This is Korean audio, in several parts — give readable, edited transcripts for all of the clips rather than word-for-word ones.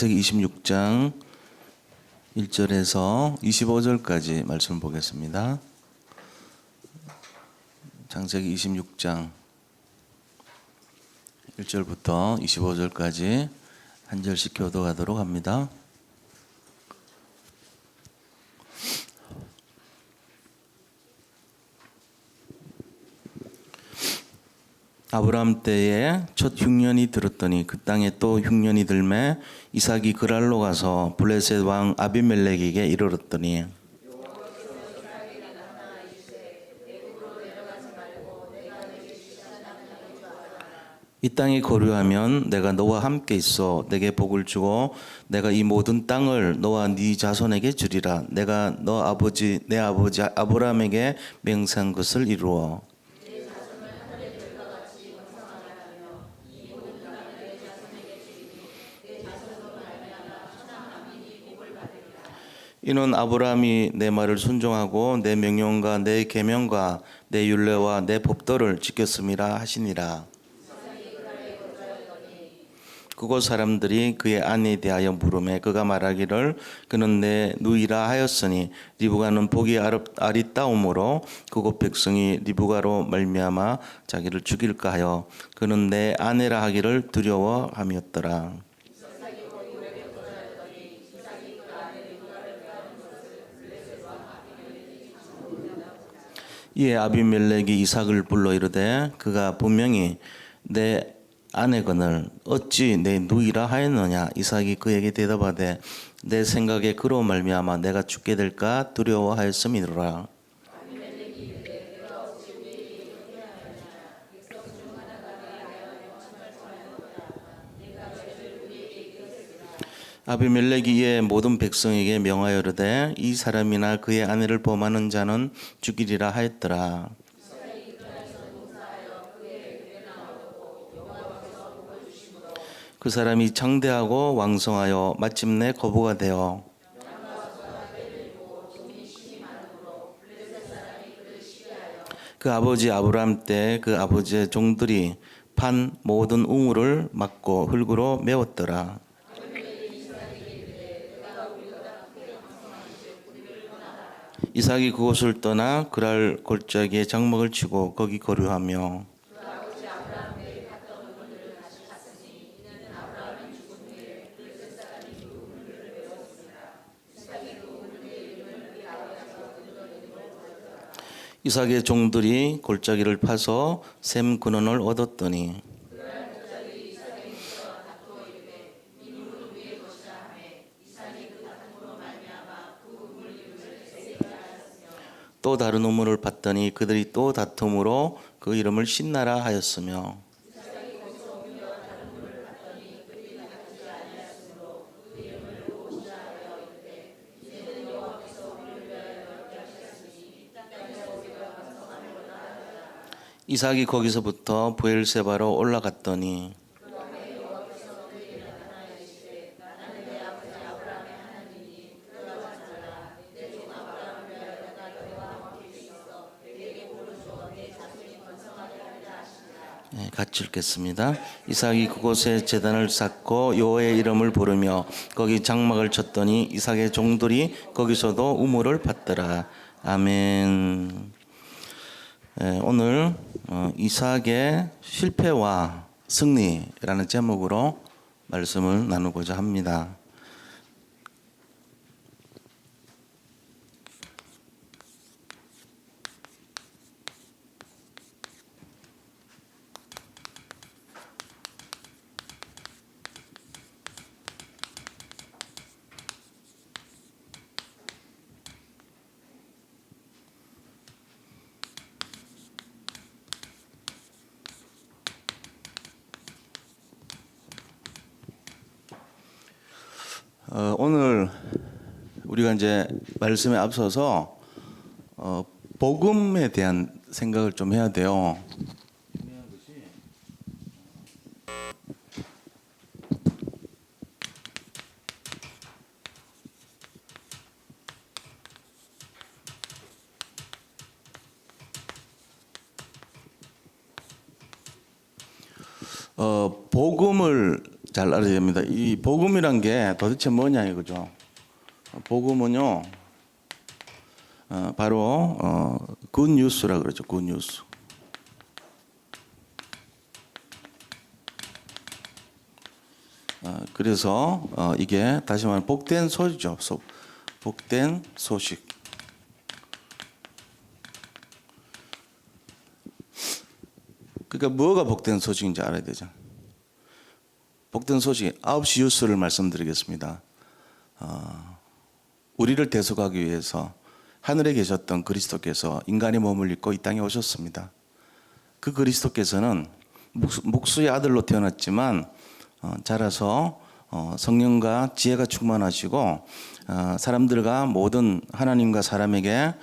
창세기 26장 1절에서 25절까지 말씀 보겠습니다. 창세기 26장 1절부터 25절까지 한 절씩 교도하도록 합니다. 아브라함 때에 첫 흉년이 들었더니 그 땅에 또 흉년이 들매 이삭이 그랄로 가서 블레셋 왕 아비멜렉에게 이르렀더니 이 땅이 고류하면 내가 너와 함께 있어 내게 복을 주고 내가 이 모든 땅을 너와 네 자손에게 주리라. 내가 내 아버지 아브라함에게 맹세한 것을 이루어 이는 아브라함이 내 말을 순종하고 내 명령과 내 계명과 내 율례와 내 법도를 지켰음이라 하시니라. 그곳 사람들이 그의 아내에 대하여 물으매 그가 말하기를 그는 내 누이라 하였으니 리브가는 복이 아리따움으로 그곳 백성이 리브가로 말미암아 자기를 죽일까 하여 그는 내 아내라 하기를 두려워함이었더라. 이에 아비멜렉이 이삭을 불러 이르되 그가 분명히 내 아내거늘 어찌 내 누이라 하였느냐. 이삭이 그에게 대답하되 내 생각에 그로 말미암아 내가 죽게 될까 두려워하였음이니라. 아비멜렉이 이에 모든 백성에게 명하여 이르되 이 사람이나 그의 아내를 범하는 자는 죽이리라 하였더라. 그 사람이 장대하고 왕성하여 마침내 거부가 되어 그 아버지 아브라함 때 그 아버지의 종들이 판 모든 우물을 막고 흙으로 메웠더라. 이삭이 그곳을 떠나 그랄 골짜기에 장막을 치고 거기 거류하며 이삭의 종들이 골짜기를 파서 샘 근원을 얻었더니 또 다른 우물을 봤더니 그들이 또 다툼으로 그 이름을 신나라 하였으며 이삭이 거기서부터 브엘세바로 올라갔더니 같이 읽겠습니다. 이삭이 그곳에 제단을 쌓고 여호와의 이름을 부르며 거기 장막을 쳤더니 이삭의 종들이 거기서도 우물을 팠더라. 아멘. 오늘 이삭의 실패와 승리라는 제목으로 말씀을 나누고자 합니다. 오늘 우리가 이제 말씀에 앞서서 복음에 대한 생각을 좀 해야 돼요. 복음을 잘 알아야 됩니다. 이 복음이란 게 도대체 뭐냐 이거죠. 복음은요, 바로 굿뉴스라 그러죠. 굿뉴스. 그래서 이게 다시 말하면 복된 소식이죠. 복된 소식. 그러니까 뭐가 복된 소식인지 알아야 되죠. 복된 소식 9시 뉴스를 말씀드리겠습니다. 우리를 대속하기 위해서 하늘에 계셨던 그리스도께서 인간의 몸을 입고 이 땅에 오셨습니다. 그 그리스도께서는 목수의 아들로 태어났지만 자라서 성령과 지혜가 충만하시고 사람들과 모든 하나님과 사람에게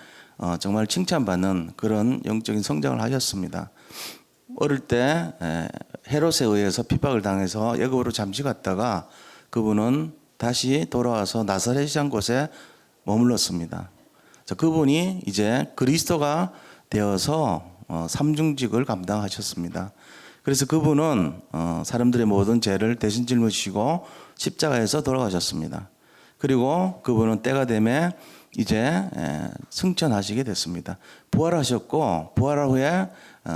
정말 칭찬받는 그런 영적인 성장을 하셨습니다. 어릴 때 헤롯에 의해서 핍박을 당해서 애굽으로 잠시 갔다가 그분은 다시 돌아와서 나사렛이란 곳에 머물렀습니다. 그분이 이제 그리스도가 되어서 삼중직을 감당하셨습니다. 그래서 그분은 사람들의 모든 죄를 대신 짊어지시고 십자가에서 돌아가셨습니다. 그리고 그분은 때가 되매 이제 승천하시게 됐습니다. 부활하셨고 부활 후에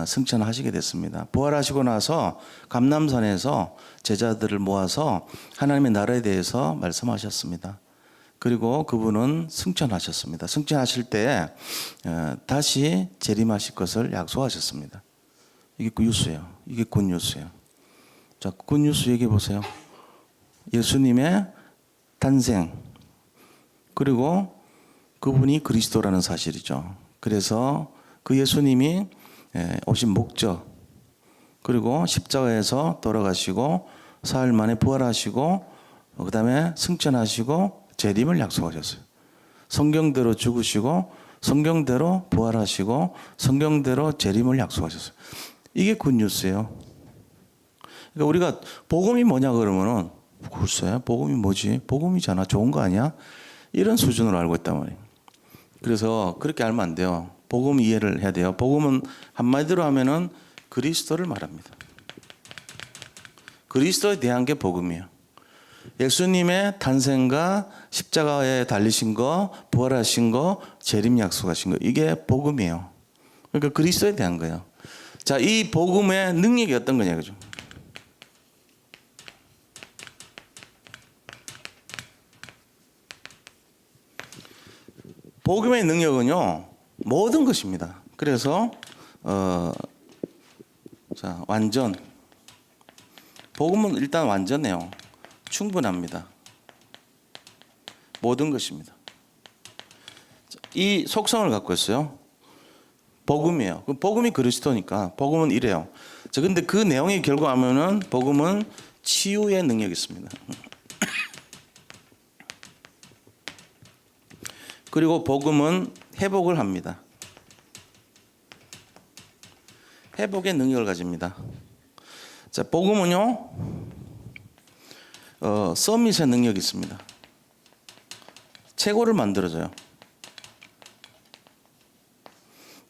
승천하시게 됐습니다. 부활하시고 나서 감람산에서 제자들을 모아서 하나님의 나라에 대해서 말씀하셨습니다. 그리고 그분은 승천하셨습니다. 승천하실 때 다시 재림하실 것을 약속하셨습니다. 이게 굿뉴스예요. 이게 굿뉴스예요. 자, 굿뉴스 얘기해 보세요. 예수님의 탄생, 그리고 그분이 그리스도라는 사실이죠. 그래서 그 예수님이 오신 목적, 그리고 십자가에서 돌아가시고 사흘 만에 부활하시고 그 다음에 승천하시고 재림을 약속하셨어요. 성경대로 죽으시고 성경대로 부활하시고 성경대로 재림을 약속하셨어요. 이게 굿뉴스예요. 그러니까 우리가 복음이 뭐냐 그러면은 글쎄 복음이 뭐지? 복음이잖아. 좋은 거 아니야? 이런 수준으로 알고 있단 말이에요. 그래서 그렇게 알면 안 돼요. 복음 이해를 해야 돼요. 복음은 한마디로 하면은 그리스도를 말합니다. 그리스도에 대한 게 복음이에요. 예수님의 탄생과 십자가에 달리신 거, 부활하신 거, 재림 약속하신 거, 이게 복음이에요. 그러니까 그리스도에 대한 거예요. 자, 이 복음의 능력이 어떤 거냐, 그죠? 복음의 능력은요, 모든 것입니다. 그래서 자, 완전. 복음은 일단 완전해요. 충분합니다. 모든 것입니다. 이 속성을 갖고 있어요. 복음이에요. 복음이 그리스도니까 복음은 이래요. 자, 근데 그 내용이 결과하면은 복음은 치유의 능력이 있습니다. 그리고 복음은 회복을 합니다. 회복의 능력을 가집니다. 자, 복음은요, 서밋의 능력이 있습니다. 최고를 만들어줘요.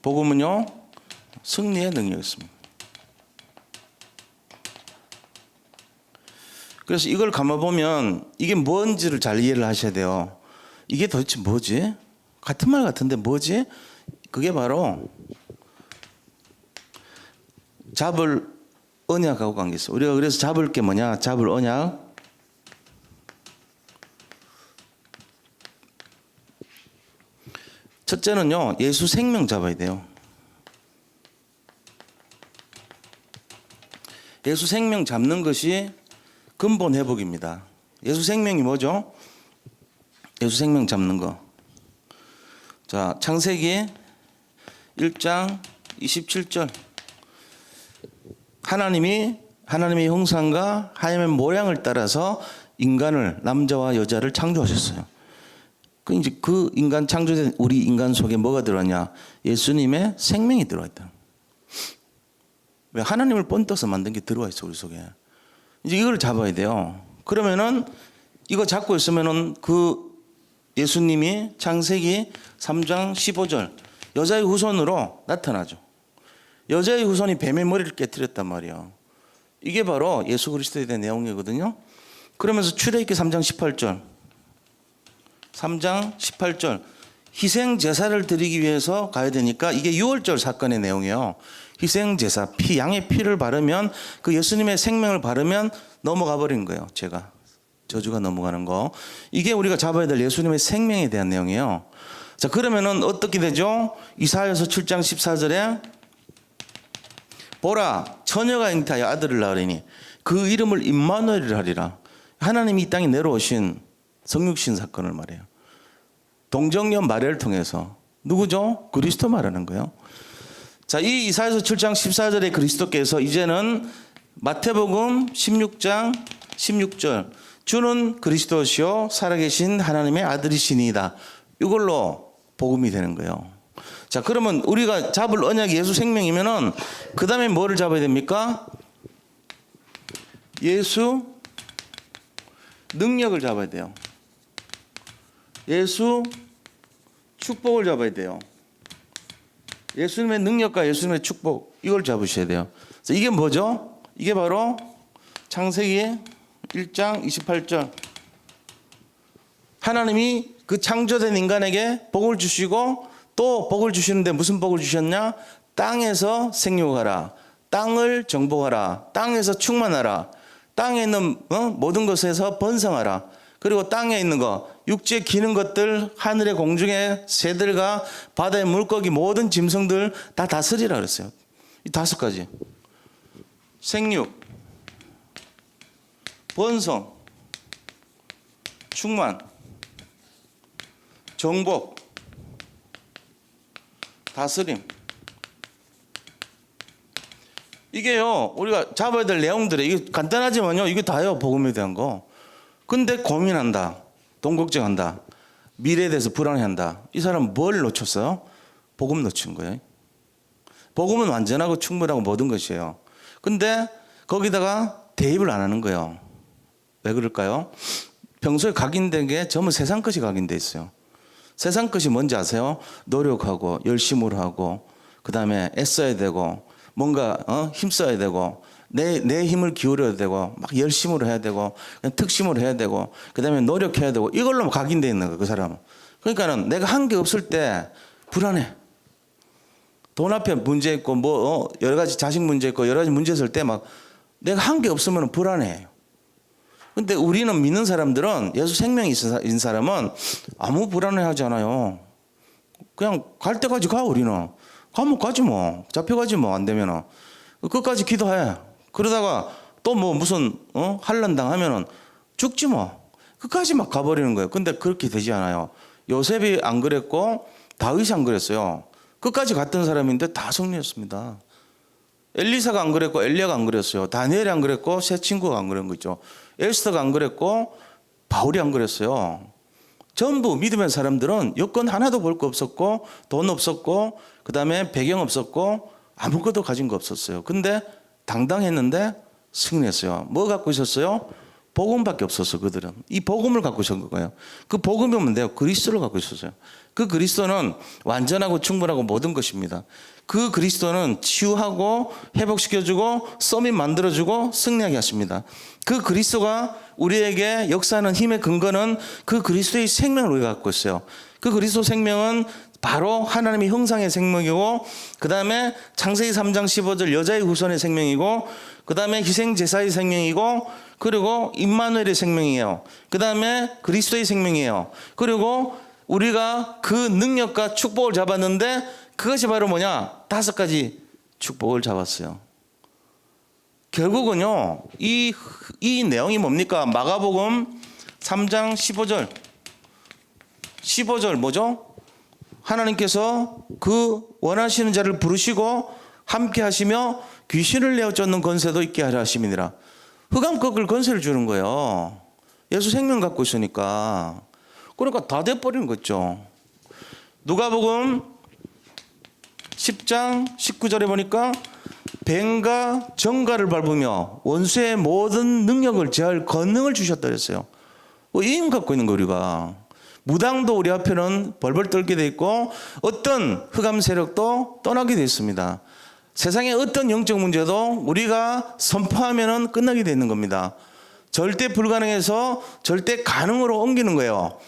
복음은요, 승리의 능력이 있습니다. 그래서 이걸 감아보면 이게 뭔지를 잘 이해를 하셔야 돼요. 이게 도대체 뭐지? 같은 말 같은데 뭐지? 그게 바로 잡을 언약하고 관계 있어요. 우리가 그래서 잡을 게 뭐냐? 잡을 언약. 첫째는요, 예수 생명 잡아야 돼요. 예수 생명 잡는 것이 근본 회복입니다. 예수 생명이 뭐죠? 예수 생명 잡는 거. 자, 창세기 1장 27절. 하나님의 형상과 하나님의 모양을 따라서 인간을, 남자와 여자를 창조하셨어요. 이제 그 인간 창조된 우리 인간 속에 뭐가 들어왔냐? 예수님의 생명이 들어있다. 왜? 하나님을 본떠서 만든 게 들어와 있어, 우리 속에. 이제 이걸 잡아야 돼요. 그러면은 이거 잡고 있으면은 그 예수님이 창세기 3장 15절 여자의 후손으로 나타나죠. 여자의 후손이 뱀의 머리를 깨뜨렸단 말이에요. 이게 바로 예수 그리스도에 대한 내용이거든요. 그러면서 출애굽기 3장 18절. 3장 18절. 희생 제사를 드리기 위해서 가야 되니까 이게 유월절 사건의 내용이에요. 희생 제사, 양의 피를 바르면 그 예수님의 생명을 바르면 넘어가 버린 거예요. 제가 저주가 넘어가는 거. 이게 우리가 잡아야 될 예수님의 생명에 대한 내용이에요. 자, 그러면은 어떻게 되죠? 이사야서 7장 14절에 보라, 처녀가 잉태하여 아들을 낳으리니 그 이름을 임마누엘이라 하리라. 하나님이 이 땅에 내려오신 성육신 사건을 말해요. 동정녀 마리아를 통해서. 누구죠? 그리스도 말하는 거예요. 자, 이 이사야서 7장 14절에 그리스도께서 이제는 마태복음 16장 16절 주는 그리스도시요 살아계신 하나님의 아들이시니이다. 이걸로 복음이 되는 거예요. 자, 그러면 우리가 잡을 언약이 예수 생명이면은 그 다음에 뭐를 잡아야 됩니까? 예수 능력을 잡아야 돼요. 예수 축복을 잡아야 돼요. 예수님의 능력과 예수님의 축복, 이걸 잡으셔야 돼요. 그래서 이게 뭐죠? 이게 바로 창세기 1장 28절. 하나님이 그 창조된 인간에게 복을 주시고 또 복을 주시는데 무슨 복을 주셨냐? 땅에서 생육하라. 땅을 정복하라. 땅에서 충만하라. 땅에 있는 모든 것에서 번성하라. 그리고 땅에 있는 거, 육지에 기는 것들, 하늘의 공중의 새들과 바다의 물고기 모든 짐승들 다 다스리라 그랬어요. 이 5가지. 생육, 번성, 충만, 정복, 다스림. 이게요, 우리가 잡아야 될 내용들이 이게 간단하지만요, 이게 다예요. 복음에 대한 거. 근데 고민한다, 돈 걱정한다, 미래에 대해서 불안해한다. 이 사람은 뭘 놓쳤어요? 복음 놓친 거예요. 복음은 완전하고 충분하고 모든 것이에요. 근데 거기다가 대입을 안 하는 거예요. 왜 그럴까요? 평소에 각인된 게 전부 세상 것이 각인돼 있어요. 세상 것이 뭔지 아세요? 노력하고 열심으로 하고 그 다음에 애써야 되고 뭔가 힘써야 되고 내 힘을 기울여야 되고 막 열심으로 해야 되고 그냥 특심으로 해야 되고 그 다음에 노력해야 되고 이걸로 각인돼 있는 거예요. 그 사람은. 그러니까는 내가 한 게 없을 때 불안해. 돈 앞에 문제 있고 뭐 여러 가지 자식 문제 있고 여러 가지 문제 있을 때 막 내가 한 게 없으면 불안해요. 근데 우리는 믿는 사람들은 예수 생명이 있는 사람은 아무 불안해하지 않아요. 그냥 갈 때까지 가. 우리는 가면 가지 뭐. 잡혀가지 뭐. 안 되면은 끝까지 기도해. 그러다가 또 뭐 무슨 환난 당하면은 죽지 뭐. 끝까지 막 가버리는 거예요. 근데 그렇게 되지 않아요. 요셉이 안 그랬고 다윗이 안 그랬어요. 끝까지 갔던 사람인데 다 승리했습니다. 엘리사가 안 그랬고 엘리야가 안 그랬어요. 다니엘이 안 그랬고 세 친구가 안 그런 거죠. 에스더가 안 그랬고 바울이 안 그랬어요. 전부 믿음의 사람들은 여건 하나도 볼 거 없었고 돈 없었고 그 다음에 배경 없었고 아무것도 가진 거 없었어요. 근데 당당했는데 승리했어요. 뭐 갖고 있었어요? 복음밖에 없었어. 그들은 이 복음을 갖고 있었던 거예요. 그 복음이 뭔데요? 그리스도를 갖고 있었어요. 그 그리스도는 완전하고 충분하고 모든 것입니다. 그 그리스도는 치유하고 회복시켜주고 서밋 만들어주고 승리하게 하십니다. 그 그리스도가 우리에게 역사하는 힘의 근거는 그 그리스도의 생명을 우리가 갖고 있어요. 그 그리스도 생명은 바로 하나님의 형상의 생명이고 그 다음에 창세기 3장 15절 여자의 후손의 생명이고 그 다음에 희생제사의 생명이고 그리고 임마누엘의 생명이에요. 그 다음에 그리스도의 생명이에요. 그리고 우리가 그 능력과 축복을 잡았는데 그것이 바로 뭐냐? 5가지 축복을 잡았어요. 결국은요, 이 내용이 뭡니까? 마가복음 3장 15절. 15절 뭐죠? 하나님께서 그 원하시는 자를 부르시고 함께 하시며 귀신을 내어 쫓는 권세도 있게 하려 하심이니라. 흑암 꺾을 권세를 주는 거예요. 예수 생명 갖고 있으니까. 그러니까 다 돼버리는 거죠. 누가복음 10장 19절에 보니까 뱀과 정갈을 밟으며 원수의 모든 능력을 제할 권능을 주셨다 그랬어요. 이 힘 갖고 있는 거 우리가. 무당도 우리 앞에는 벌벌 떨게 돼 있고 어떤 흑암 세력도 떠나게 돼 있습니다. 세상의 어떤 영적 문제도 우리가 선포하면은 끝나게 되는 겁니다. 절대 불가능해서 절대 가능으로 옮기는 거예요.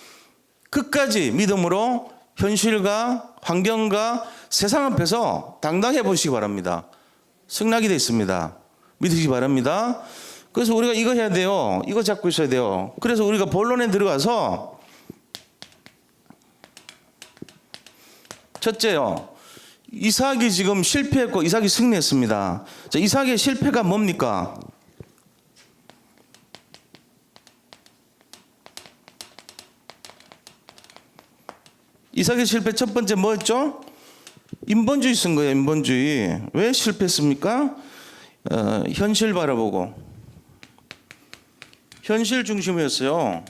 끝까지 믿음으로 현실과 환경과 세상 앞에서 당당해 보시기 바랍니다. 승낙이 됐습니다. 믿으시기 바랍니다. 그래서 우리가 이거 해야 돼요. 이거 잡고 있어야 돼요. 그래서 우리가 본론에 들어가서 첫째요. 이삭이 지금 실패했고 이삭이 승리했습니다. 자, 이삭의 실패가 뭡니까? 이삭의 실패 첫 번째 뭐였죠? 인본주의 쓴 거예요. 인본주의. 왜 실패했습니까? 현실 바라보고 현실 중심이었어요.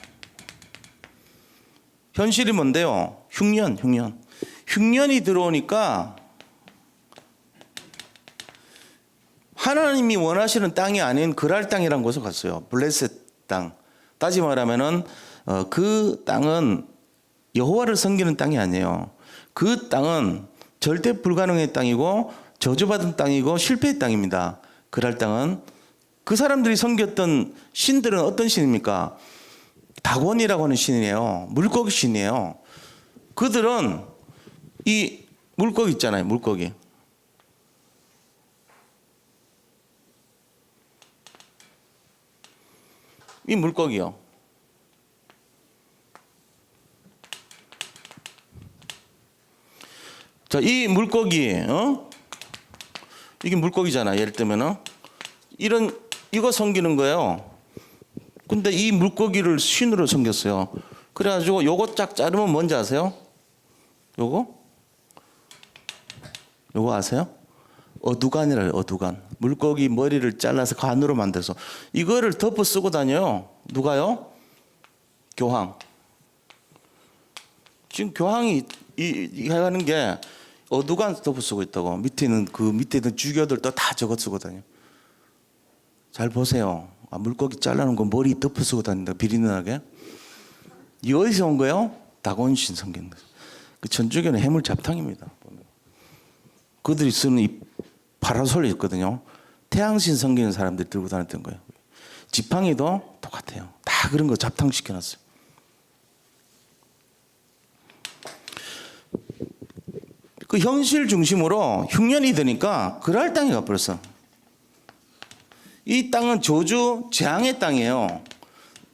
현실이 뭔데요? 흉년이 들어오니까 하나님이 원하시는 땅이 아닌 그랄 땅이라는 곳에 갔어요. 블레셋 땅. 다시 말하면은 그 땅은 여호와를 섬기는 땅이 아니에요. 그 땅은 절대 불가능의 땅이고 저주받은 땅이고 실패의 땅입니다. 그랄 땅은 그 사람들이 섬겼던 신들은 어떤 신입니까? 다곤이라고 하는 신이에요. 물고기 신이에요. 그들은 이 물고기 있잖아요. 물고기. 이 물고기요. 자, 이 물고기, 이게 물고기잖아. 예를 들면은 이거 섬기는 거예요. 근데 이 물고기를 신으로 섬겼어요. 그래가지고 요거 쫙 자르면 뭔지 아세요? 요거 아세요? 어두간이래요. 어두간. 물고기 머리를 잘라서 간으로 만들어서 이거를 덮어 쓰고 다녀요. 누가요? 교황. 지금 교황이 이 하는 게 어두간 덮어 쓰고 있다고. 밑에 있는 주교들도 다 저거 쓰고 다녀. 잘 보세요. 물고기 잘라놓은 거 머리 덮어 쓰고 다닌다. 비린하게. 이 어디서 온 거예요? 다곤신 섬기는 거예요. 그 천주교는 해물 잡탕입니다. 그들이 쓰는 이 파라솔이 있거든요. 태양신 섬기는 사람들이 들고 다녔던 거예요. 지팡이도 똑같아요. 다 그런 거 잡탕 시켜놨어요. 그 현실 중심으로 흉년이 되니까 그랄 땅에 가버렸어. 이 땅은 저주 재앙의 땅이에요.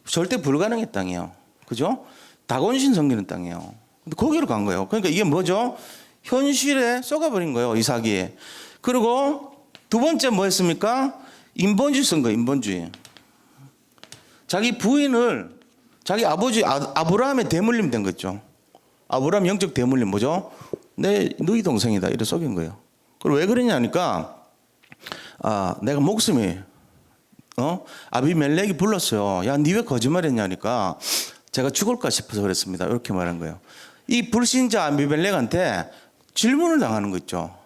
절대 불가능의 땅이에요. 그죠? 다곤신 섬기는 땅이에요. 근데 거기로 간 거예요. 그러니까 이게 뭐죠? 현실에 썩어버린 거예요. 이삭이. 그리고 두 번째 뭐 했습니까? 인본주의 쓴 거예요. 인본주의. 자기 부인을 자기 아버지 아브라함의 대물림 된 거죠. 아브라함 영적 대물림 뭐죠? 너희 동생이다. 이래 속인 거예요. 그리고 왜 그러냐니까 내가 목숨이 아비멜렉이 불렀어요. 야, 니 왜 거짓말했냐니까 제가 죽을까 싶어서 그랬습니다. 이렇게 말한 거예요. 이 불신자 아비멜렉한테 질문을 당하는 거 있죠.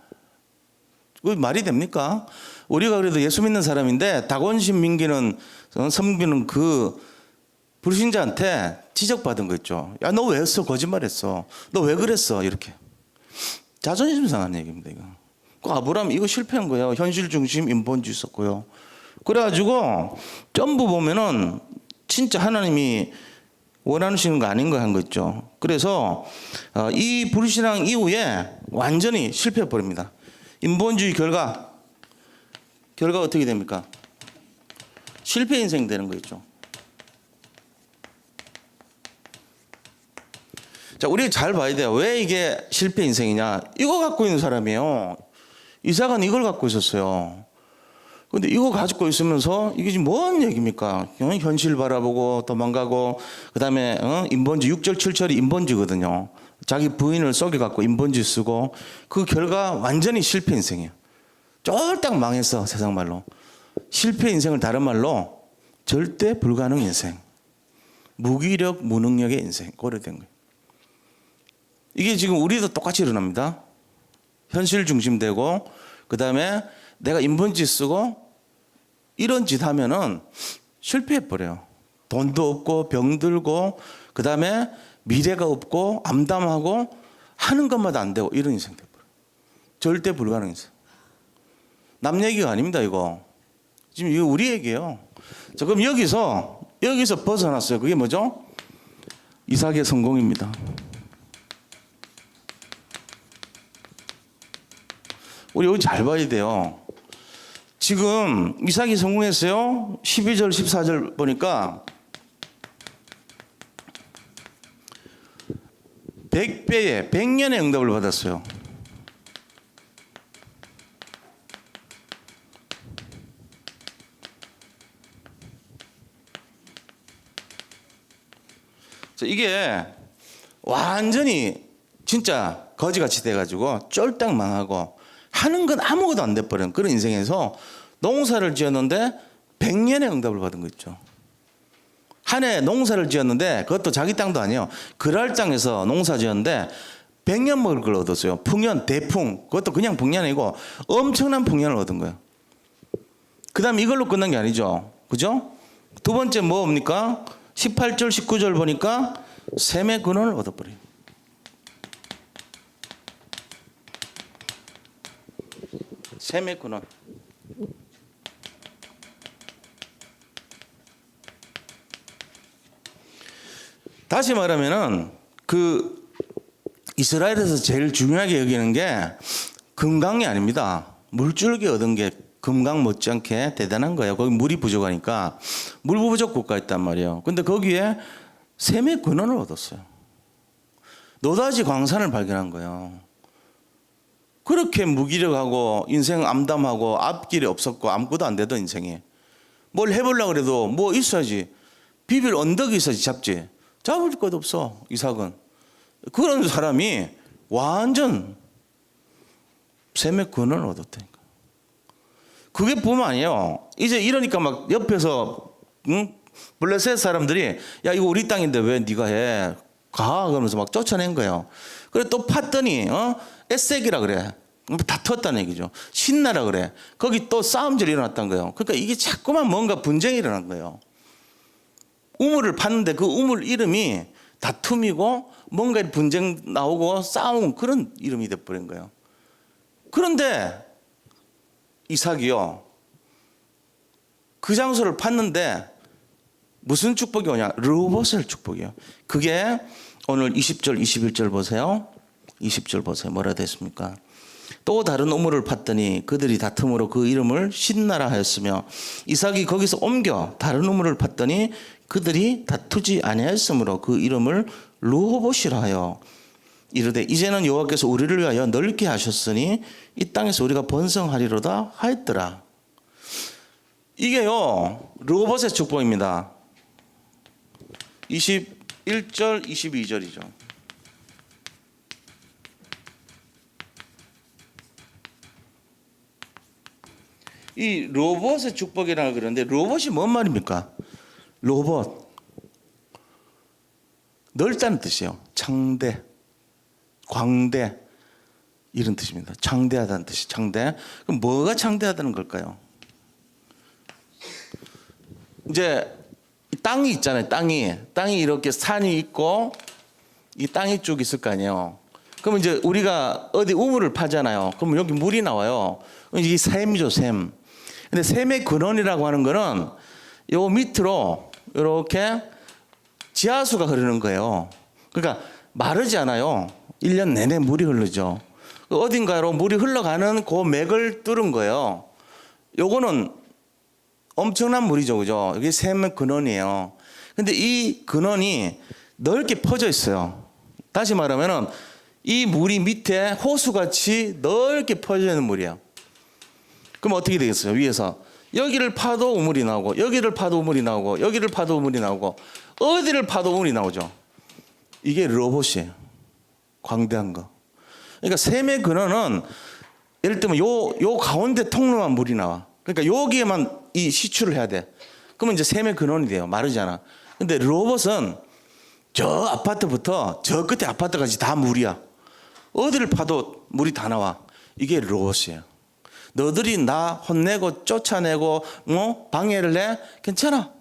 그게 말이 됩니까? 우리가 그래도 예수 믿는 사람인데 다곤신 민기는 섬기는 그 불신자한테 지적받은 거 있죠. 야, 너 왜 했어? 거짓말했어. 너 왜 그랬어? 이렇게. 자존심 상한 얘기입니다. 이거. 그 아브라함 이거 실패한 거예요. 현실 중심 인본주의 썼고요. 그래가지고 전부 보면은 진짜 하나님이 원하시는 거 아닌 거 한 거 있죠. 그래서 이 불신앙 이후에 완전히 실패해 버립니다. 인본주의 결과 어떻게 됩니까? 실패 인생 되는 거 있죠. 자, 우리가 잘 봐야 돼요. 왜 이게 실패 인생이냐? 이거 갖고 있는 사람이에요. 이삭은 이걸 갖고 있었어요. 근데 이거 가지고 있으면서 이게 지금 뭔 얘기입니까? 현실 바라보고 도망가고 그다음에 인본주의 6절 7절이 인본주의거든요. 자기 부인을 속여갖고 인본주의 쓰고 그 결과 완전히 실패 인생이에요. 쫄딱 망했어. 세상 말로. 실패 인생을 다른 말로 절대 불가능 인생. 무기력 무능력의 인생. 그래 된 거예요. 이게 지금 우리도 똑같이 일어납니다. 현실 중심되고 그다음에 내가 인본주의 쓰고 이런 짓 하면은 실패해버려요. 돈도 없고 병들고 그다음에 미래가 없고 암담하고 하는 것마다 안 되고 이런 인생 돼버려요. 절대 불가능 인생. 남 얘기가 아닙니다, 이거. 지금 이거 우리 얘기예요. 자, 그럼 여기서 벗어났어요. 그게 뭐죠? 이삭의 성공입니다. 우리 여기 잘 봐야 돼요. 지금 이삭이 성공했어요. 12절, 14절 보니까 100배에 100년의 응답을 받았어요. 이게 완전히 진짜 거지같이 돼가지고 쫄딱 망하고 하는 건 아무것도 안 돼버린 그런 인생에서 농사를 지었는데 100년의 응답을 받은 거 있죠. 한 해 농사를 지었는데 그것도 자기 땅도 아니에요. 그랄 땅에서 농사 지었는데 100년 먹을 걸 얻었어요. 풍년, 대풍. 그것도 그냥 풍년이 아니고 엄청난 풍년을 얻은 거예요. 그 다음에 이걸로 끝난 게 아니죠. 그죠? 두 번째 뭡니까? 18절, 19절 보니까 셈의 근원을 얻어버려요. 셈의 근원. 다시 말하면은 그 이스라엘에서 제일 중요하게 여기는 게 금강이 아닙니다. 물줄기 얻은 게 금강 못지않게 대단한 거예요. 거기 물이 부족하니까 물 부족 국가에 있단 말이에요. 근데 거기에 셈의 근원을 얻었어요. 노다지 광산을 발견한 거예요. 그렇게 무기력하고 인생 암담하고 앞길이 없었고 아무것도 안 되던 인생이 뭘 해보려고 그래도 뭐 있어야지. 비빌 언덕이 있어야지 잡지. 잡을 것도 없어, 이삭은. 그런 사람이 완전 셈의 근원을 얻었다니까. 그게 뿐만 아니에요. 이제 이러니까 막 옆에서 블레셋 사람들이 야 이거 우리 땅인데 왜 네가 해? 가 그러면서 막 쫓아낸 거예요. 그래 또 팠더니 에색이라 그래. 다퉜다는 얘기죠. 신나라 그래. 거기 또 싸움질이 일어났다는 거예요. 그러니까 이게 자꾸만 뭔가 분쟁이 일어난 거예요. 우물을 팠는데 그 우물 이름이 다툼이고 뭔가 분쟁 나오고 싸움 그런 이름이 돼버린 거예요. 그런데 이삭이요. 그 장소를 팠는데 무슨 축복이 오냐? 르호봇의 축복이요. 그게 오늘 20절, 21절 보세요. 20절 보세요. 뭐라 됐습니까? 또 다른 우물을 팠더니 그들이 다툼으로 그 이름을 신나라 하였으며 이삭이 거기서 옮겨 다른 우물을 팠더니 그들이 다투지 아니하였으므로 그 이름을 르호봇이라 하여 이르되 이제는 여호와께서 우리를 위하여 넓게 하셨으니 이 땅에서 우리가 번성하리로다 하였더라. 이게요 르호봇의 축복입니다. 21절 22절이죠. 이 르호봇의 축복이라고 그러는데 르호봇이 뭔 말입니까? 르호봇 넓다는 뜻이에요. 창대, 광대 이런 뜻입니다. 창대하다는 뜻이 창대. 그럼 뭐가 창대하다는 걸까요? 이제 땅이 있잖아요. 땅이 이렇게 산이 있고 이 땅이 쭉 있을 거 아니에요. 그럼 이제 우리가 어디 우물을 파잖아요. 그럼 여기 물이 나와요. 이게 샘이죠, 샘. 근데 샘의 근원이라고 하는 거는 요 밑으로 이렇게 지하수가 흐르는 거예요. 그러니까 마르지 않아요. 1년 내내 물이 흐르죠. 어딘가로 물이 흘러가는 그 맥을 뚫은 거예요. 요거는 엄청난 물이죠. 그죠? 이게 샘의 근원이에요. 근데 이 근원이 넓게 퍼져 있어요. 다시 말하면은 이 물이 밑에 호수같이 넓게 퍼져 있는 물이에요. 그럼 어떻게 되겠어요? 위에서 여기를 파도 우물이 나오고 여기를 파도 우물이 나오고 여기를 파도 우물이 나오고 어디를 파도 우물이 나오죠. 이게 르호봇이에요. 광대한 거. 그러니까 샘의 근원은 예를 들면 요 가운데 통로만 물이 나와. 그러니까 여기에만 이 시추를 해야 돼. 그러면 이제 샘의 근원이 돼요. 마르잖아. 근데 르호봇은 저 아파트부터 저 끝에 아파트까지 다 물이야. 어디를 파도 물이 다 나와. 이게 르호봇이에요. 너들이 나 혼내고 쫓아내고 방해를 해? 괜찮아.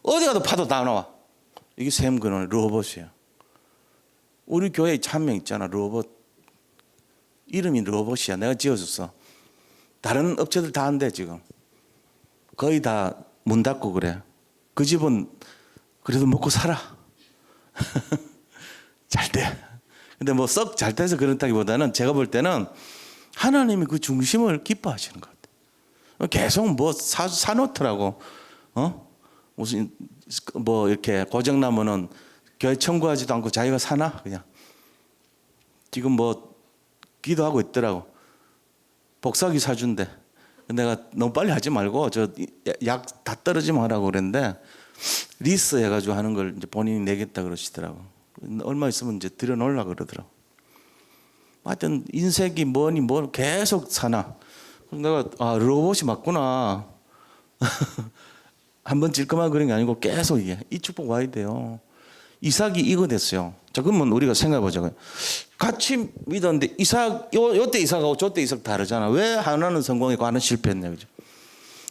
어디 가도 파도 다 나와. 이게 샘 근원 르호봇이에요. 우리 교회에 한 명 있잖아. 르호봇. 이름이 르호봇이야. 내가 지어줬어. 다른 업체들 다 한대 지금. 거의 다 문 닫고 그래. 그 집은 그래도 먹고 살아. 잘 돼. 근데 뭐 썩 잘 돼서 그렇다기보다는 제가 볼 때는 하나님이 그 중심을 기뻐하시는 것 같아요. 계속 뭐 사놓더라고. 무슨 뭐 이렇게 고장나면은 교회 청구하지도 않고 자기가 사나 그냥. 지금 뭐 기도하고 있더라고. 복사기 사준대. 내가 너무 빨리 하지 말고 저 약 다 떨어지면 하라고 그랬는데 리스 해가지고 하는 걸 이제 본인이 내겠다 그러시더라고. 얼마 있으면 이제 들여놓으려 그러더라고. 하여튼 인색이 뭐니 뭐 계속 사나. 내가 로봇이 맞구나. 한번 찔끔하고 그런 게 아니고 계속 이게 이 축복 와야 돼요. 이삭이 이거 됐어요. 자, 그러면 우리가 생각해보자고요. 같이 믿었는데 이삭, 요때 이삭하고 저때 이삭 다르잖아. 왜 하나는 성공했고 하나는 실패했냐, 그죠?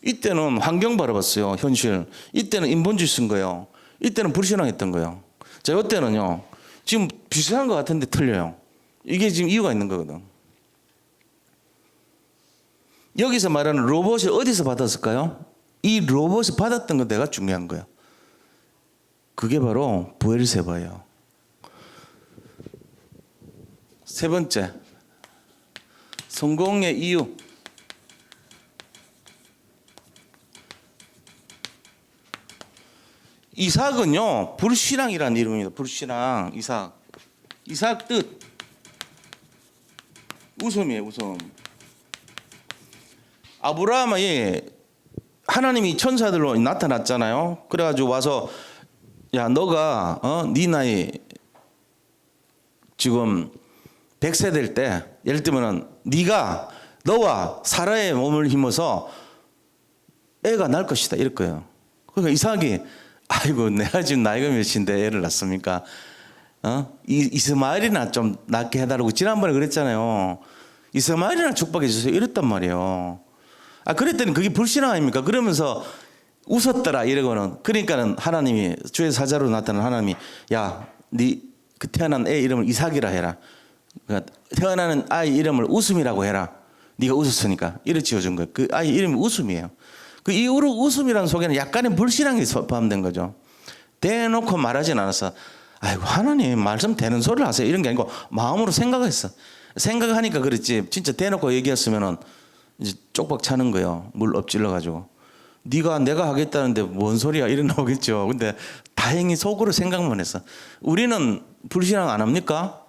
이때는 환경 바라봤어요, 현실. 이때는 인본주의 쓴 거예요. 이때는 불신앙했던 거예요. 자, 요때는요, 지금 비슷한 것 같은데 틀려요. 이게 지금 이유가 있는 거거든. 여기서 말하는 로봇을 어디서 받았을까요? 이 로봇을 받았던 건 내가 중요한 거야. 그게 바로 브엘세바예요. 세 번째, 성공의 이유. 이삭은요, 불신앙이라는 이름입니다. 불신앙, 이삭. 이삭 뜻. 웃음이에요, 웃음. 아브라함이 하나님이 천사들로 나타났잖아요. 그래가지고 와서 야, 너가 네 나이 지금 100세 될 때 예를 들면은 네가 너와 사라의 몸을 힘어서 애가 날 것이다 이럴 거예요. 그러니까 이삭이 아이고 내가 지금 나이가 몇인데 애를 낳습니까? 이스마엘이나 좀 낳게 해달라고 지난번에 그랬잖아요. 이스마엘이나 축복해 주세요 이랬단 말이에요. 그랬더니 그게 불신앙 아닙니까? 그러면서 웃었더라 이러고는. 그러니까는 하나님이 주의 사자로 나타난 하나님이 야, 네 그 태어난 애 이름을 이삭이라 해라. 그러니까 태어나는 아이 이름을 웃음이라고 해라. 네가 웃었으니까 이래 지어준 거예요. 그 아이 이름이 웃음이에요. 그 이후로 웃음이라는 속에는 약간의 불신앙이 포함된 거죠. 대놓고 말하진 않았어. 아이고 하나님 말씀 되는 소리를 하세요 이런 게 아니고 마음으로 생각했어. 생각하니까 그랬지. 진짜 대놓고 얘기했으면은 이제 쪽박 차는 거예요. 물 엎질러 가지고. 네가 내가 하겠다는데 뭔 소리야 이래 나오겠죠. 근데 다행히 속으로 생각만 했어. 우리는 불신앙 안 합니까?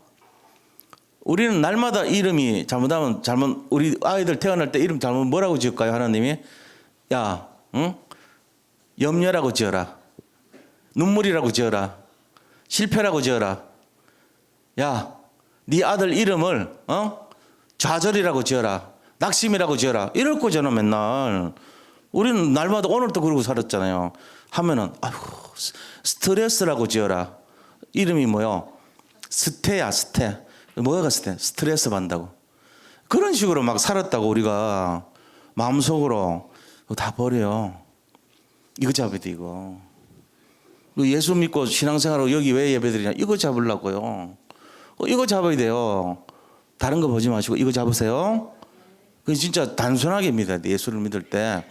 우리는 날마다 이름이 잘못하면 잘못 우리 아이들 태어날 때 이름 잘못 뭐라고 지을까요? 하나님이 야, 응? 염려라고 지어라. 눈물이라고 지어라. 실패라고 지어라. 야, 네 아들 이름을 좌절이라고 지어라. 낙심이라고 지어라. 이럴 거잖아 맨날. 우리는 날마다 오늘도 그러고 살았잖아요. 하면은 아이고 스트레스라고 지어라. 이름이 뭐요? 스테야 스테. 뭐가 스테? 스트레스 받는다고. 그런 식으로 막 살았다고 우리가 마음속으로 다 버려요. 이거 잡아야 돼 이거. 예수 믿고 신앙생활하고 여기 왜 예배드리냐? 이거 잡으려고요. 이거 잡아야 돼요. 다른 거 보지 마시고 이거 잡으세요. 그 진짜 단순하게 믿어야 돼. 예수를 믿을 때.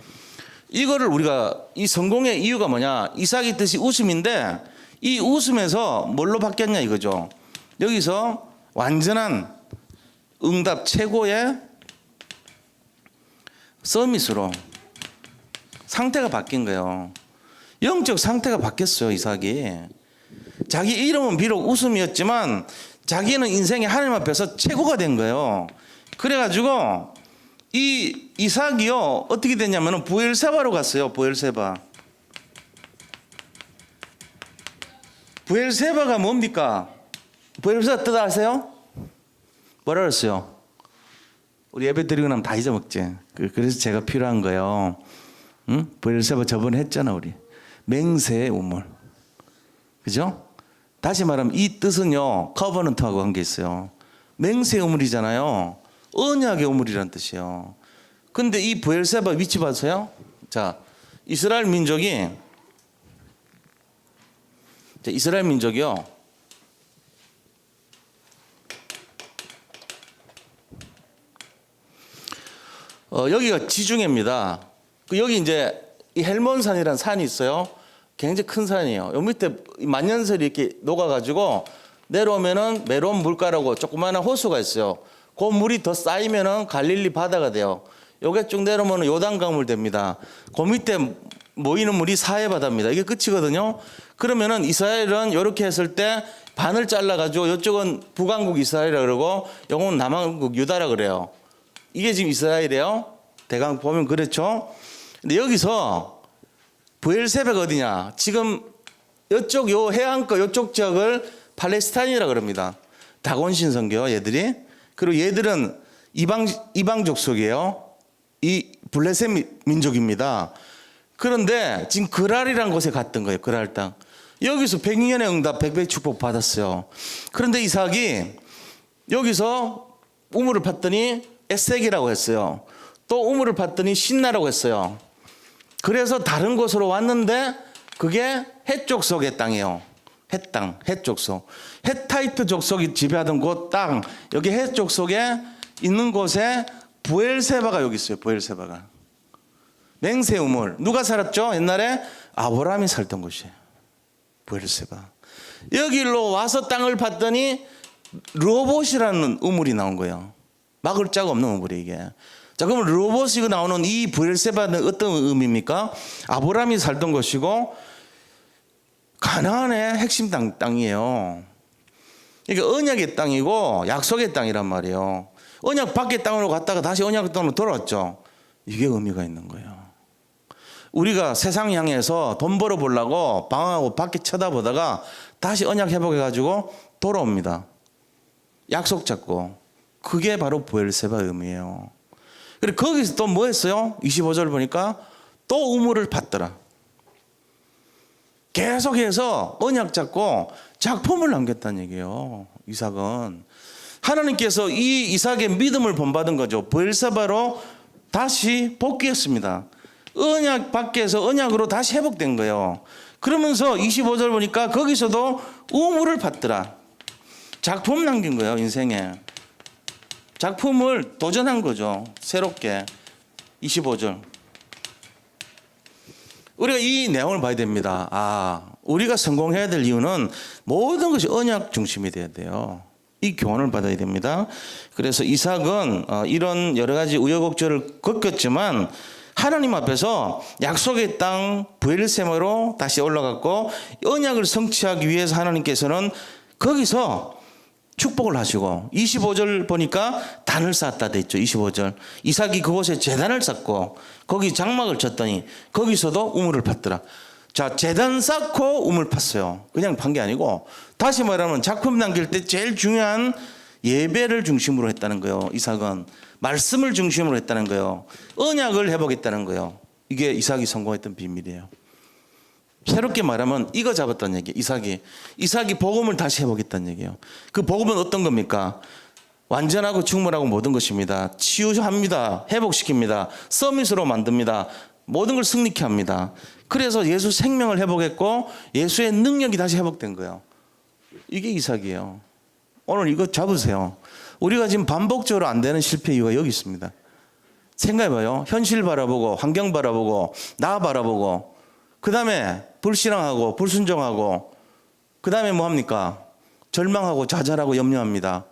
이거를 우리가 이 성공의 이유가 뭐냐? 이삭의 뜻이 웃음인데 이 웃음에서 뭘로 바뀌었냐 이거죠. 여기서 완전한 응답 최고의 서밋으로 상태가 바뀐 거예요. 영적 상태가 바뀌었어요. 이삭이. 자기 이름은 비록 웃음이었지만 자기는 인생에 하나님 앞에서 최고가 된 거예요. 그래가지고 이 이삭이요 어떻게 됐냐면은 브엘세바로 갔어요. 브엘세바. 브엘세바가 뭡니까? 브엘세바 뜻 아세요? 뭐라 그랬어요? 우리 예배 드리고 나면 다 잊어먹지. 그래서 제가 필요한 거예요. 응? 브엘세바 저번에 했잖아 우리. 맹세의 우물. 그죠? 다시 말하면 이 뜻은요 커버넌트하고 관계 있어요. 맹세의 우물이잖아요. 언약의 우물이라는 뜻이에요. 근데 이 브엘세바 위치 봐세요. 자, 이스라엘 민족이요. 여기가 지중해입니다. 여기 이제 이 헬몬산이라는 산이 있어요. 굉장히 큰 산이에요. 요 밑에 만년설이 이렇게 녹아가지고 내려오면은 메론 물가라고 조그마한 호수가 있어요. 그 물이 더 쌓이면은 갈릴리 바다가 돼요. 요게 쭉 내려오면 요단강물 됩니다. 그 밑에 모이는 물이 사해 바다입니다. 이게 끝이거든요. 그러면은 이스라엘은 이렇게 했을 때 반을 잘라가지고 이쪽은 북왕국 이스라엘이라 그러고 요건 남왕국 유다라 그래요. 이게 지금 이스라엘이에요. 대강 보면 그렇죠. 근데 여기서 브엘세바가 어디냐? 지금 이쪽 요 해안가 요쪽 지역을 팔레스타인이라 그럽니다. 다곤신 선교 얘들이. 그리고 얘들은 이방 족속이에요. 이 블레셋 민족입니다. 그런데 지금 그랄이라는 곳에 갔던 거예요. 그랄 땅. 여기서 100년의 응답 100배 축복 받았어요. 그런데 이삭이 여기서 우물을 팠더니 에색이라고 했어요. 또 우물을 팠더니 신나라고 했어요. 그래서 다른 곳으로 왔는데 그게 헷 족속의 땅이에요. 헷 땅, 헷 족속. 헤타이트 족속이 지배하던 곳 땅. 여기 헷 족속에 있는 곳에 브엘세바가 여기 있어요. 브엘세바가. 맹세 우물. 누가 살았죠? 옛날에 아브라함이 살던 곳이에요. 브엘세바. 여기로 와서 땅을 봤더니 르호봇이라는 우물이 나온 거예요. 막을 자가 없는 우물이 이게. 자, 그럼 르호봇이 나오는 이 브엘세바는 어떤 의미입니까? 아브라함이 살던 곳이고 가나안의 핵심 땅이에요. 이게 언약의 땅이고 약속의 땅이란 말이에요. 언약 밖의 땅으로 갔다가 다시 언약 땅으로 돌아왔죠. 이게 의미가 있는 거예요. 우리가 세상 향해서 돈 벌어 보려고 방황하고 밖에 쳐다보다가 다시 언약 회복해가지고 돌아옵니다. 약속 잡고. 그게 바로 브엘세바 의미예요. 그리고 거기서 또 뭐 했어요? 25절 보니까 또 우물을 팠더라. 계속해서 언약 잡고 작품을 남겼다는 얘기예요. 이삭은. 하나님께서 이 이삭의 믿음을 본받은 거죠. 브엘세바로 다시 복귀했습니다. 언약 밖에서 언약으로 다시 회복된 거예요. 그러면서 25절 보니까 거기서도 우물을 팠더라. 작품 남긴 거예요. 인생에. 작품을 도전한 거죠. 새롭게. 25절. 우리가 이 내용을 봐야 됩니다. 우리가 성공해야 될 이유는 모든 것이 언약 중심이 돼야 돼요. 이 교훈을 받아야 됩니다. 그래서 이삭은 이런 여러 가지 우여곡절을 겪었지만 하나님 앞에서 약속의 땅 브엘세바로 다시 올라갔고 언약을 성취하기 위해서 하나님께서는 거기서 축복을 하시고 25절 보니까 단을 쌓았다 돼 있죠. 25절. 이삭이 그곳에 제단을 쌓고 거기 장막을 쳤더니 거기서도 우물을 팠더라. 자, 제단 쌓고 우물 팠어요. 그냥 판 게 아니고 다시 말하면 작품 남길 때 제일 중요한 예배를 중심으로 했다는 거예요. 이삭은 말씀을 중심으로 했다는 거예요. 언약을 회복했다는 거예요. 이게 이삭이 성공했던 비밀이에요. 새롭게 말하면 이거 잡았다는 얘기예요. 이삭이 복음을 다시 회복했다는 얘기예요. 그 복음은 어떤 겁니까? 완전하고 충분하고 모든 것입니다. 치유합니다. 회복시킵니다. 서밋으로 만듭니다. 모든 걸 승리케 합니다. 그래서 예수 생명을 회복했고 예수의 능력이 다시 회복된 거예요. 이게 이삭이에요. 오늘 이거 잡으세요. 우리가 지금 반복적으로 안 되는 실패 이유가 여기 있습니다. 생각해봐요. 현실 바라보고 환경 바라보고 나 바라보고 그 다음에 불신앙하고 불순종하고 그 다음에 뭐합니까? 절망하고 좌절하고 염려합니다.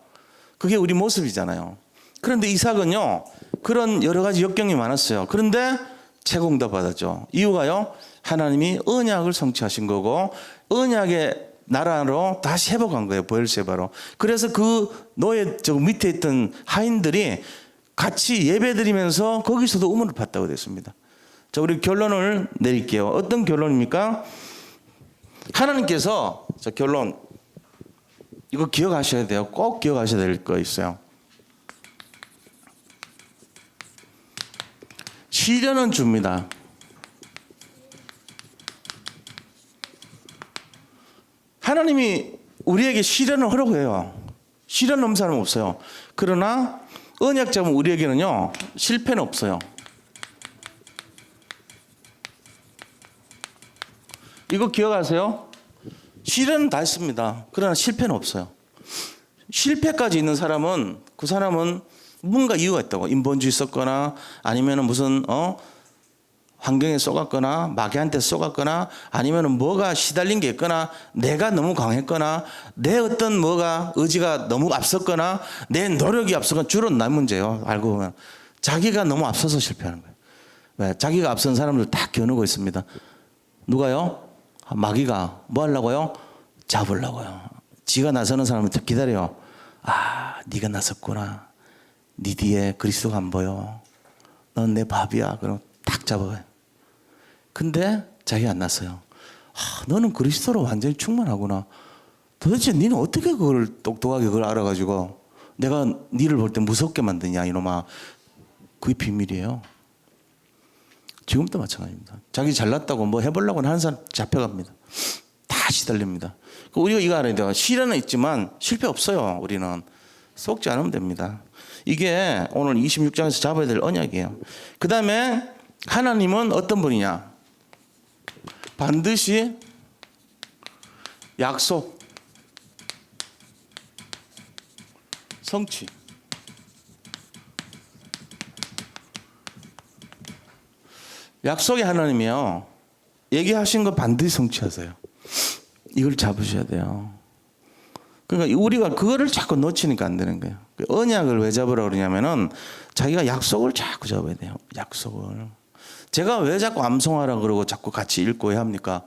그게 우리 모습이잖아요. 그런데 이삭은요 그런 여러 가지 역경이 많았어요. 그런데 채공도 받았죠. 이유가요 하나님이 언약을 성취하신 거고 언약의 나라로 다시 회복한 거예요. 브엘세바로. 그래서 그 노예 저 밑에 있던 하인들이 같이 예배드리면서 거기서도 우물을 팠다고 됐습니다. 자, 우리 결론을 내릴게요. 어떤 결론입니까? 하나님께서 자, 결론 이거 기억하셔야 돼요. 꼭 기억하셔야 될 거 있어요. 시련은 줍니다. 하나님이 우리에게 시련을 하라고 해요. 시련 없는 사람은 없어요. 그러나 언약 잡은 우리에게는요 실패는 없어요. 이거 기억하세요? 시련은 다 있습니다. 그러나 실패는 없어요. 실패까지 있는 사람은 그 사람은 뭔가 이유가 있다고. 인본주의 썼거나 아니면은 무슨 환경에 쏘갔거나 마귀한테 쏘갔거나 아니면은 뭐가 시달린 게 있거나 내가 너무 강했거나 내 어떤 뭐가 의지가 너무 앞섰거나 내 노력이 앞서거나 주로 나 문제예요. 알고 보면 자기가 너무 앞서서 실패하는 거예요. 왜? 자기가 앞선 사람들 다 겨누고 있습니다. 누가요? 마귀가 뭐 하려고요? 잡으려고요. 지가 나서는 사람을 기다려. 아, 네가 나섰구나. 네 뒤에 그리스도가 안 보여. 넌 내 밥이야. 그럼 딱 잡아요. 근데 자기가 안 났어요. 아, 너는 그리스도로 완전히 충만하구나. 도대체 너는 어떻게 그걸 똑똑하게 그걸 알아가지고 내가 니를 볼 때 무섭게 만드냐 이놈아. 그게 비밀이에요. 지금도 마찬가지입니다. 자기 잘났다고 뭐 해보려고 하는 사람 잡혀갑니다. 다 시달립니다. 우리가 이거 알아야 돼요. 시련은 있지만 실패 없어요. 우리는 속지 않으면 됩니다. 이게 오늘 26장에서 잡아야 될 언약이에요. 그 다음에 하나님은 어떤 분이냐? 반드시 약속, 성취. 약속의 하나님이요. 얘기하신 거 반드시 성취하세요. 이걸 잡으셔야 돼요. 그러니까 우리가 그거를 자꾸 놓치니까 안 되는 거예요. 언약을 왜 잡으라고 그러냐면은 자기가 약속을 자꾸 잡아야 돼요. 약속을. 제가 왜 자꾸 암송하라 그러고 자꾸 같이 읽고 해야 합니까?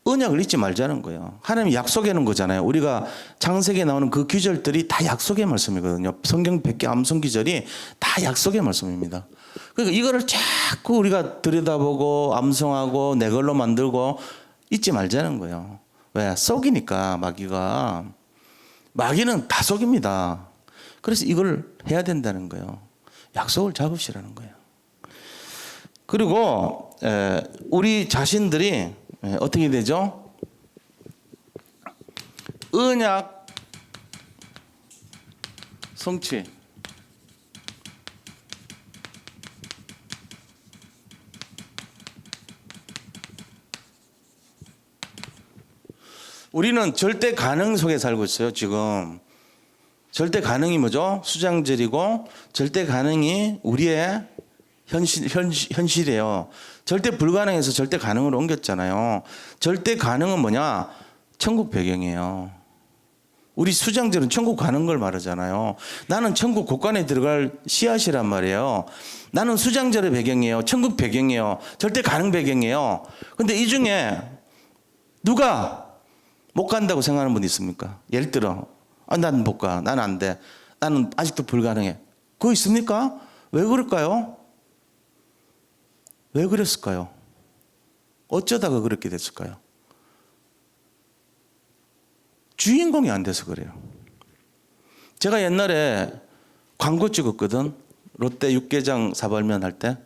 언약을 잊지 말자는 거예요. 하나님이 약속해 놓은 거잖아요. 우리가 창세기에 나오는 그 기절들이 다 약속의 말씀이거든요. 성경 100개 암송 기절이 다 약속의 말씀입니다. 그러니까 이거를 자꾸 우리가 들여다보고 암송하고 내 걸로 만들고 잊지 말자는 거예요. 왜? 속이니까 마귀는 다 속입니다. 그래서 이걸 해야 된다는 거예요. 약속을 잡으시라는 거예요. 그리고 우리 자신들이 어떻게 되죠? 언약 성취. 우리는 절대 가능 속에 살고 있어요. 지금 절대 가능이 뭐죠? 수장절이고 절대 가능이 우리의 현실이에요. 절대 불가능에서 절대 가능으로 옮겼잖아요. 절대 가능은 뭐냐? 천국 배경이에요. 우리 수장절은 천국 가는 걸 말하잖아요. 나는 천국 곳간에 들어갈 씨앗이란 말이에요. 나는 수장절의 배경이에요. 천국 배경이에요. 절대 가능 배경이에요. 근데 이 중에 누가 못 간다고 생각하는 분 있습니까? 예를 들어, 난 못 가. 나는 안 돼. 나는 아직도 불가능해. 그거 있습니까? 왜 그럴까요? 왜 그랬을까요? 어쩌다가 그렇게 됐을까요? 주인공이 안 돼서 그래요. 제가 옛날에 광고 찍었거든. 롯데 육개장 사발면 할 때.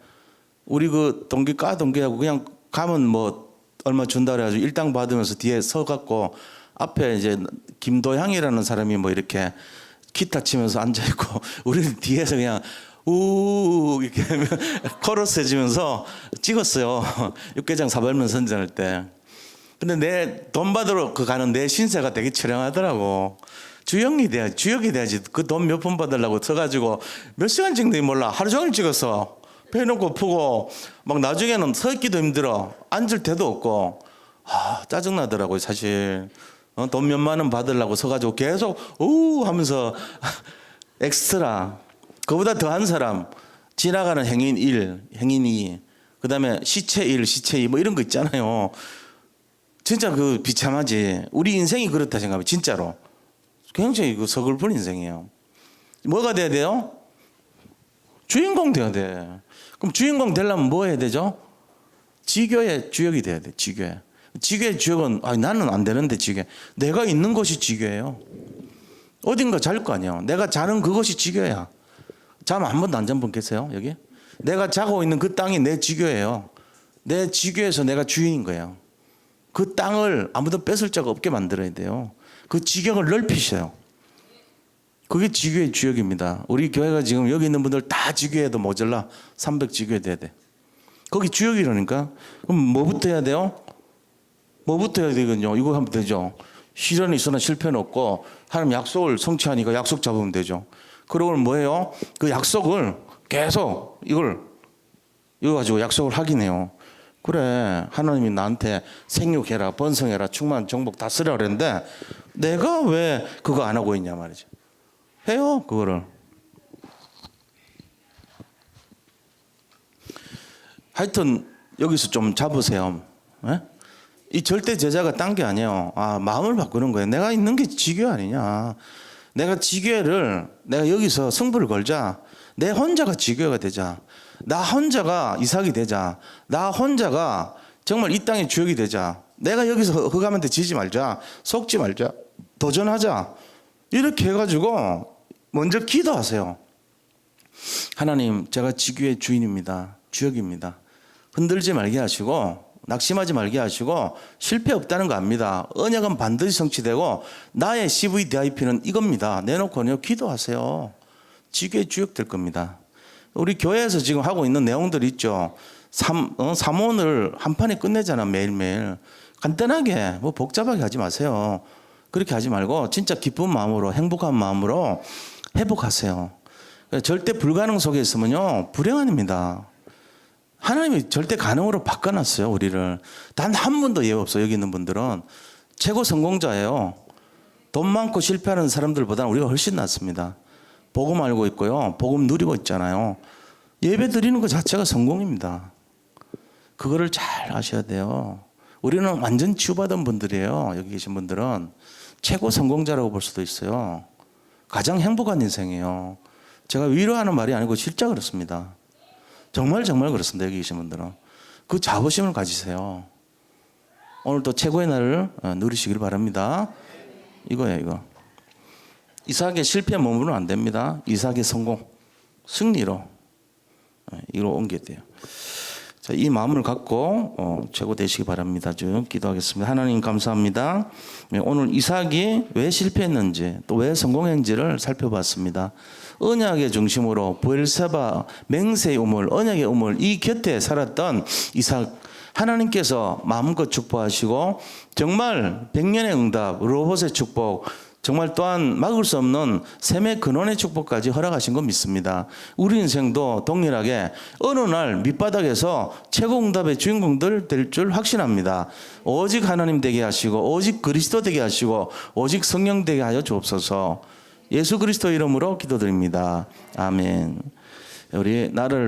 우리 그 동기하고 그냥 가면 뭐 얼마 준다 그래가지고 일당 받으면서 뒤에 서갖고 앞에 이제 김도향이라는 사람이 뭐 이렇게 기타 치면서 앉아있고 우리는 뒤에서 그냥 우 이렇게 코러스 해주면서 찍었어요. 육개장 사발면 선전할 때. 근데 내 돈 받으러 가는 내 신세가 되게 처량하더라고. 주역이 돼야지. 그 돈 몇 푼 받으려고 서가지고 몇 시간 찍는지 몰라. 하루 종일 찍었어. 펴놓고 푸고 막 나중에는 서 있기도 힘들어. 앉을 데도 없고. 짜증나더라고요 사실. 돈 몇만 원 받으려고 서가지고 계속 우 하면서 엑스트라. 그보다 더한 사람 지나가는 행인 1, 행인 2, 그 다음에 시체 1, 시체 2 뭐 이런 거 있잖아요. 진짜 그 비참하지. 우리 인생이 그렇다 생각하면 진짜로 굉장히 그 서글픈 인생이에요. 뭐가 돼야 돼요? 주인공 돼야 돼. 그럼 주인공 되려면 뭐 해야 되죠? 지교의 주역이 돼야 돼. 지교의 주역은 나는 안 되는데 지교. 내가 있는 곳이 지교예요. 어딘가 잘 거 아니에요. 내가 자는 그것이 지교야. 잠 한 번도 안 잔 분 계세요? 여기? 내가 자고 있는 그 땅이 내 지교예요. 내 지교에서 내가 주인인 거예요. 그 땅을 아무도 뺏을 자가 없게 만들어야 돼요. 그 지경을 넓히셔요. 그게 지교의 주역입니다. 우리 교회가 지금 여기 있는 분들 다 지교해도 모자라. 300 지교해 돼야 돼. 거기 주역이라니까. 그럼 뭐부터 해야 돼요? 뭐부터 해야 되거든요. 이거 하면 되죠. 시련이 있으나 실패는 없고 하나님 약속을 성취하니까 약속 잡으면 되죠. 그러고 뭐예요? 그 약속을 계속 이거 가지고 약속을 확인해요. 그래, 하나님이 나한테 생육해라, 번성해라, 충만 정복 다 쓰라 그랬는데 내가 왜 그거 안 하고 있냐 말이죠. 해요, 그거를. 하여튼 여기서 좀 잡으세요. 예? 이 절대 제자가 딴 게 아니에요. 마음을 바꾸는 거예요. 내가 있는 게 지교 아니냐. 내가 지교를 내가 여기서 승부를 걸자. 내 혼자가 지교가 되자. 나 혼자가 이삭이 되자. 나 혼자가 정말 이 땅의 주역이 되자. 내가 여기서 흑암한테 지지 말자. 속지 말자. 도전하자. 이렇게 해가지고 먼저 기도하세요. 하나님, 제가 지교의 주인입니다. 주역입니다. 흔들지 말게 하시고 낙심하지 말게 하시고 실패 없다는 거 압니다. 언약은 반드시 성취되고 나의 CVDIP는 이겁니다. 내놓고요 기도하세요. 지교의 주역 될 겁니다. 우리 교회에서 지금 하고 있는 내용들 있죠. 삼원을 한 판에 끝내잖아. 매일매일. 간단하게 뭐 복잡하게 하지 마세요. 그렇게 하지 말고 진짜 기쁜 마음으로 행복한 마음으로 회복하세요. 절대 불가능 속에 있으면요 불행합니다. 하나님이 절대 가능으로 바꿔놨어요. 우리를. 단 한 분도 예외 없어요. 여기 있는 분들은 최고 성공자예요. 돈 많고 실패하는 사람들보다는 우리가 훨씬 낫습니다. 복음 알고 있고요. 복음 누리고 있잖아요. 예배 드리는 것 자체가 성공입니다. 그거를 잘 아셔야 돼요. 우리는 완전 치유받은 분들이에요. 여기 계신 분들은 최고 성공자라고 볼 수도 있어요. 가장 행복한 인생이에요. 제가 위로하는 말이 아니고 진짜 그렇습니다. 정말 그렇습니다. 여기 계신 분들은. 그 자부심을 가지세요. 오늘도 최고의 날을 누리시길 바랍니다. 이거예요, 이거. 이삭의 실패에 머무르면 안 됩니다. 이삭의 성공, 승리로 이로 옮겨야 돼요. 자, 이 마음을 갖고 최고 되시기 바랍니다. 좀 기도하겠습니다. 하나님 감사합니다. 오늘 이삭이 왜 실패했는지 또 왜 성공했는지를 살펴봤습니다. 언약의 중심으로 브엘세바 맹세의 우물, 언약의 우물 이 곁에 살았던 이삭, 하나님께서 마음껏 축복하시고 정말 100년의 응답, 로봇의 축복, 정말 또한 막을 수 없는 샘의 근원의 축복까지 허락하신 거 믿습니다. 우리 인생도 동일하게 어느 날 밑바닥에서 최고 응답의 주인공들 될 줄 확신합니다. 오직 하나님 되게 하시고 오직 그리스도 되게 하시고 오직 성령 되게 하여 주옵소서. 예수 그리스도 이름으로 기도드립니다. 아멘. 우리 나를